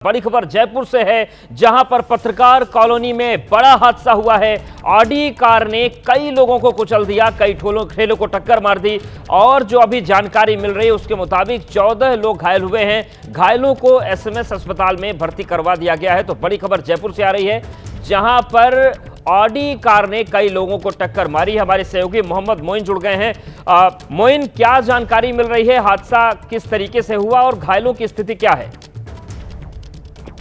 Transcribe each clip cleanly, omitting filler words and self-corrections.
बड़ी खबर जयपुर से है, जहां पर पत्रकार कॉलोनी में बड़ा हादसा हुआ है। ऑडी कार ने कई लोगों को कुचल दिया, कई ठेलों को टक्कर मार दी और जो अभी जानकारी मिल रही है उसके मुताबिक 14 लोग घायल हुए हैं। घायलों को एसएमएस अस्पताल में भर्ती करवा दिया गया है। तो बड़ी खबर जयपुर से आ रही है, जहां पर ऑडी कार ने कई लोगों को टक्कर मारी। हमारे सहयोगी मोहम्मद मोइन जुड़ गए हैं। मोइन, क्या जानकारी मिल रही है, हादसा किस तरीके से हुआ और घायलों की स्थिति क्या है?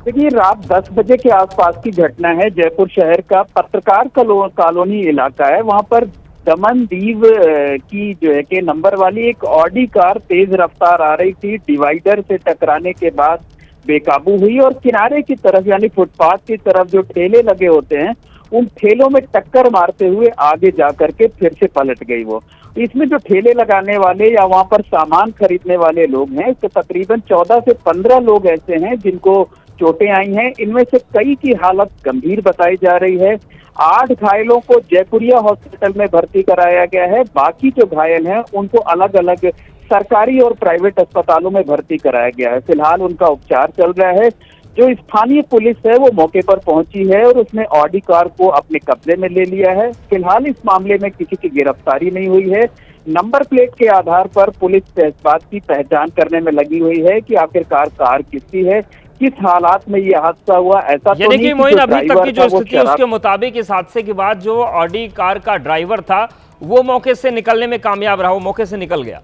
देखिए, रात 10 बजे के आसपास की घटना है। जयपुर शहर का पत्रकार कॉलोनी इलाका है। वहां पर दमनदीव की जो है के नंबर वाली एक ऑडी कार तेज रफ्तार आ रही थी। डिवाइडर से टकराने के बाद बेकाबू हुई और किनारे की तरफ यानी फुटपाथ की तरफ जो ठेले लगे होते हैं उन ठेलों में टक्कर मारते हुए आगे जाकर के फिर से पलट गई। वो इसमें जो ठेले लगाने वाले या वहां पर सामान खरीदने वाले लोग हैं, तो तकरीबन 14 से 15 लोग ऐसे हैं जिनको चोटें आई हैं। इनमें से कई की हालत गंभीर बताई जा रही है। 8 घायलों को जयपुरिया हॉस्पिटल में भर्ती कराया गया है। बाकी जो घायल हैं उनको अलग अलग सरकारी और प्राइवेट अस्पतालों में भर्ती कराया गया है। फिलहाल उनका उपचार चल रहा है। जो स्थानीय पुलिस है वो मौके पर पहुंची है और उसने ऑडी कार को अपने कब्जे में ले लिया है। फिलहाल इस मामले में किसी की गिरफ्तारी नहीं हुई है। नंबर प्लेट के आधार पर पुलिस इस बात की पहचान करने में लगी हुई है कि आखिरकार कार किसकी है, किस हालात में ये हादसा हुआ। ऐसा तो नहीं कि मोइन, अभी तक की जो स्थिति है उसके मुताबिक इस हादसे के बाद जो ऑडी कार का ड्राइवर था वो मौके से निकलने में कामयाब रहा, वो मौके से निकल गया।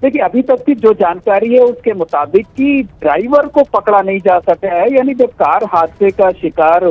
देखिए, अभी तक की जो जानकारी है उसके मुताबिक कि ड्राइवर को पकड़ा नहीं जा सका है। यानी जब कार हादसे का शिकार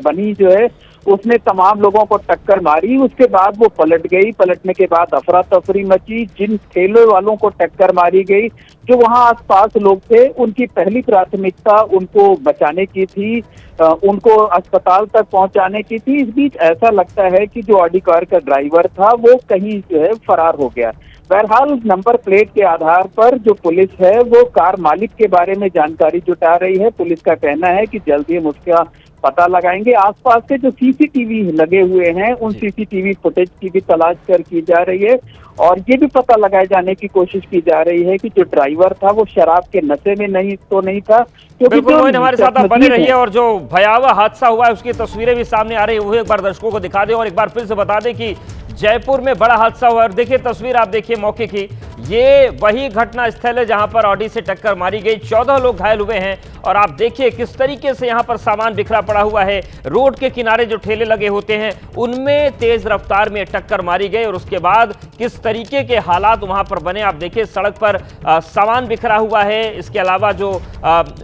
बनी जो है उसने तमाम लोगों को टक्कर मारी, उसके बाद वो पलट गई। पलटने के बाद अफरा तफरी मची। जिन ठेले वालों को टक्कर मारी गई, जो वहां आसपास लोग थे, उनकी पहली प्राथमिकता उनको बचाने की थी, उनको अस्पताल तक पहुंचाने की थी। इस बीच ऐसा लगता है कि जो ऑडी कार का ड्राइवर था वो कहीं जो है फरार हो गया। बहरहाल नंबर प्लेट के आधार पर जो पुलिस है वो कार मालिक के बारे में जानकारी जुटा रही है। पुलिस का कहना है कि जल्द ही हम उसका पता लगाएंगे। आसपास के जो सीसीटीवी लगे हुए हैं उन सीसीटीवी फुटेज की भी तलाश की जा रही है और ये भी पता लगाए जाने की कोशिश की जा रही है कि जो ड्राइवर था वो शराब के नशे में नहीं था। क्योंकि हमारे साथ आप बने रहिए और जो भयावह हादसा हुआ है उसकी तस्वीरें भी सामने आ रही है, वो एक बार दर्शकों को दिखा दें और एक बार फिर से बता दें कि जयपुर में बड़ा हादसा हुआ। और देखिए तस्वीर, आप देखिए मौके की, ये वही घटना स्थल है जहां पर ऑडी से टक्कर मारी गई। 14 लोग घायल हुए हैं और आप देखिए किस तरीके से यहां पर सामान बिखरा पड़ा हुआ है। रोड के किनारे जो ठेले लगे होते हैं उनमें तेज रफ्तार में टक्कर मारी गई और उसके बाद किस तरीके के हालात वहां पर बने। आप देखिए सड़क पर सामान बिखरा हुआ है, इसके अलावा जो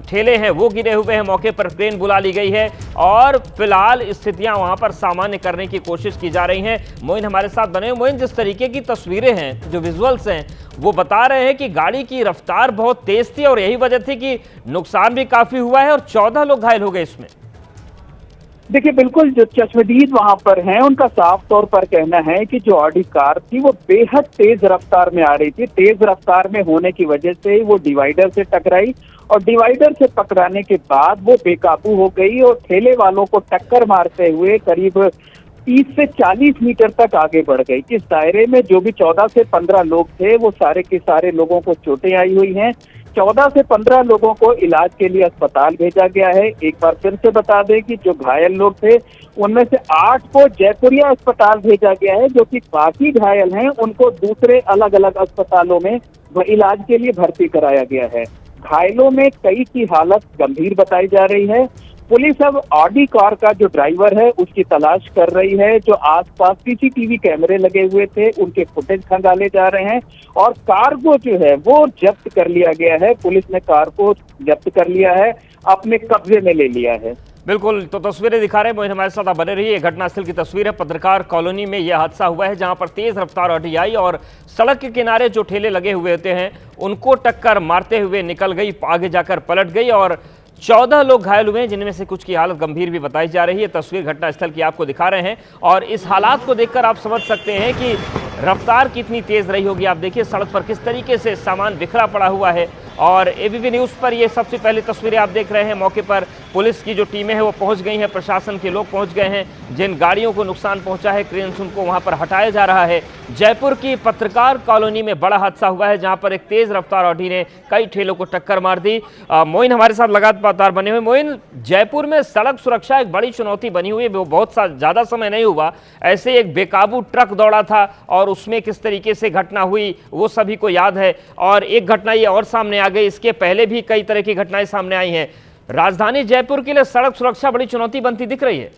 ठेले हैं वो गिरे हुए हैं। मौके पर क्रेन बुला ली गई है और फिलहाल स्थितियां वहां पर सामान्य करने की कोशिश की जा रही हैं। मोइन हमारे साथ बने। मोइन, जिस तरीके की तस्वीरें हैं, जो विजुअल्स हैं, वो बता रहे हैं कि गाड़ी की रफ्तार बहुत तेज थी और यही वजह थी कि नुकसान भी काफी हुआ है और 14 लोग घायल हो गए इसमें। देखिए, बिल्कुल जो चश्मदीद वहां पर हैं उनका साफ तौर पर कहना है कि जो ऑडी कार थी वो बेहद तेज रफ्तार में आ रही थी। तेज रफ्तार में होने की वजह से वो डिवाइडर से टकराई और डिवाइडर से टकराने के बाद वो बेकाबू हो गई और ठेले वालों को टक्कर मारते हुए करीब 30 से 40 मीटर तक आगे बढ़ गई। इस दायरे में जो भी 14 से 15 लोग थे वो सारे के सारे लोगों को चोटें आई हुई हैं। 14 से 15 लोगों को इलाज के लिए अस्पताल भेजा गया है। एक बार फिर से बता दें कि जो घायल लोग थे उनमें से 8 को जयपुरिया अस्पताल भेजा गया है, जो कि बाकी घायल हैं उनको दूसरे अलग अलग अस्पतालों में इलाज के लिए भर्ती कराया गया है। घायलों में कई की हालत गंभीर बताई जा रही है। पुलिस अब ऑडी कार का जो ड्राइवर है उसकी तलाश कर रही है। जो आसपास सीसीटीवी कैमरे लगे हुए थे उनके फुटेज खंगाले जा रहे हैं और कार को जो है वो जब्त कर लिया गया है। पुलिस ने कार को जब्त कर लिया है, अपने कब्जे में ले लिया है। बिल्कुल, तो तस्वीरें दिखा रहे हैं मोइन, हमारे साथ आप बने रहिए। घटनास्थल की तस्वीर है, पत्रकार कॉलोनी में यह हादसा हुआ है जहां पर तेज रफ्तार ऑडी आई और सड़क के किनारे जो ठेले लगे हुए होते हैं उनको टक्कर मारते हुए निकल गई, आगे जाकर पलट गई और 14 लोग घायल हुए हैं, जिनमें से कुछ की हालत गंभीर भी बताई जा रही है। तस्वीर घटनास्थल की आपको दिखा रहे हैं और इस हालात को देखकर आप समझ सकते हैं कि रफ्तार कितनी तेज रही होगी। आप देखिए सड़क पर किस तरीके से सामान बिखरा पड़ा हुआ है और एबीपी न्यूज़ पर ये सबसे पहली तस्वीरें आप देख रहे हैं। मौके पर पुलिस की जो टीमें हैं वो पहुंच गई हैं, प्रशासन के लोग पहुंच गए हैं। जिन गाड़ियों को नुकसान पहुंचा है क्रेन से उनको वहां पर हटाया जा रहा है। जयपुर की पत्रकार कॉलोनी में बड़ा हादसा हुआ है जहां पर एक तेज रफ्तार ऑडी ने कई ठेलों को टक्कर मार दी। मोइन हमारे साथ लगातार बने हुए। मोइन, जयपुर में सड़क सुरक्षा एक बड़ी चुनौती बनी हुई है, बहुत ज्यादा समय नहीं हुआ ऐसे एक बेकाबू ट्रक दौड़ा था और उसमें किस तरीके से घटना हुई वो सभी को याद है। और एक घटना ये और सामने आ गई, इसके पहले भी कई तरह की घटनाएं सामने आई हैं। राजधानी जयपुर के लिए सड़क सुरक्षा बड़ी चुनौती बनती दिख रही है।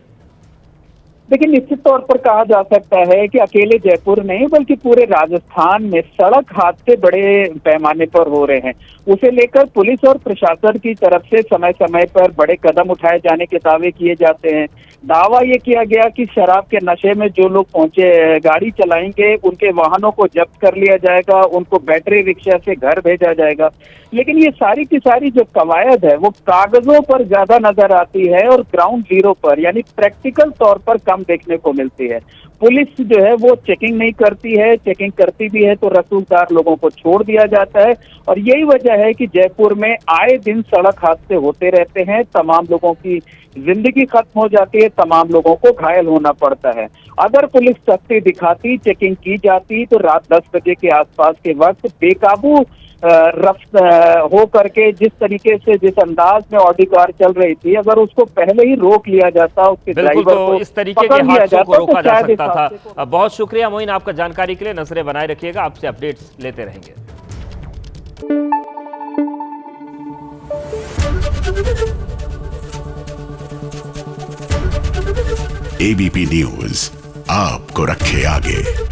देखिए, निश्चित तौर पर कहा जा सकता है कि अकेले जयपुर नहीं बल्कि पूरे राजस्थान में सड़क हादसे बड़े पैमाने पर हो रहे हैं। उसे लेकर पुलिस और प्रशासन की तरफ से समय समय पर बड़े कदम उठाए जाने के दावे किए जाते हैं। दावा ये किया गया कि शराब के नशे में जो लोग पहुंचे गाड़ी चलाएंगे उनके वाहनों को जब्त कर लिया जाएगा, उनको बैटरी रिक्शा से घर भेजा जाएगा। लेकिन ये सारी की सारी जो कवायद है वो कागजों पर ज्यादा नजर आती है और ग्राउंड जीरो पर यानी प्रैक्टिकल तौर पर कम देखने को मिलती है। पुलिस जो है वो चेकिंग नहीं करती है, चेकिंग करती भी है तो रसूखदार लोगों को छोड़ दिया जाता है। और यही वजह है कि जयपुर में आए दिन सड़क हादसे होते रहते हैं, तमाम लोगों की जिंदगी खत्म हो जाती है, तमाम लोगों को घायल होना पड़ता है। अगर पुलिस सख्ती दिखाती, चेकिंग की जाती तो रात 10 बजे के आसपास के वक्त बेकाबू हो करके जिस तरीके से जिस अंदाज में ऑडी कार चल रही थी, अगर उसको पहले ही रोक लिया जाता, उसके ड्राइवर को इस तरीके के हादसों को रोका जा सकता था। बहुत शुक्रिया मोइन आपका जानकारी के लिए। नजरें बनाए रखिएगा, आपसे अपडेट्स लेते रहेंगे। एबीपी न्यूज आपको रखे आगे।